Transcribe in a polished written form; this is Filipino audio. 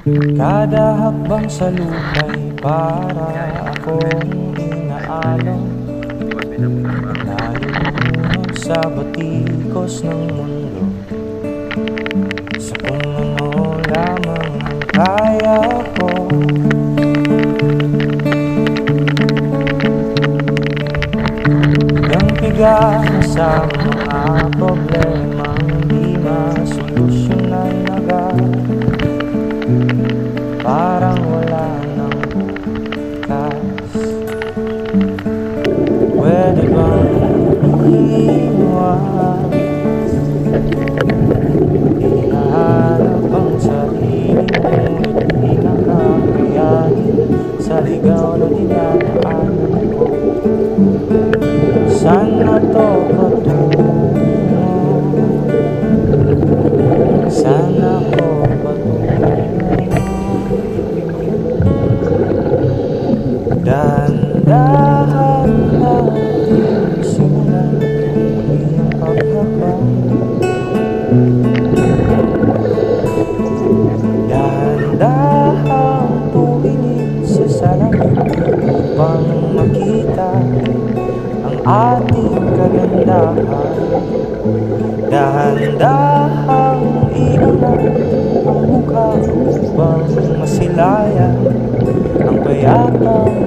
Kada hakbang sa lupa'y para akong inaalon, nalulunod sa batikos ng mundo, sa kung ano lamang ang kaya ko. Dampiga sa mga problemang di masolusyonan agad, parang wala nang bukas. Pwede bang iwas? Hinahanap ang sarili, ngunit di nakakayanin sa ligaw na dinadaanan ko. Saan na to patungo? Saan ako patungo? Dahan-dahan natin simulan ang paghakbang. Dahan-dahan tuwingin sa salamin upang makita ang ating kagandahan. Dahan-dahang iangat ang mukha upang masilayan ang payapang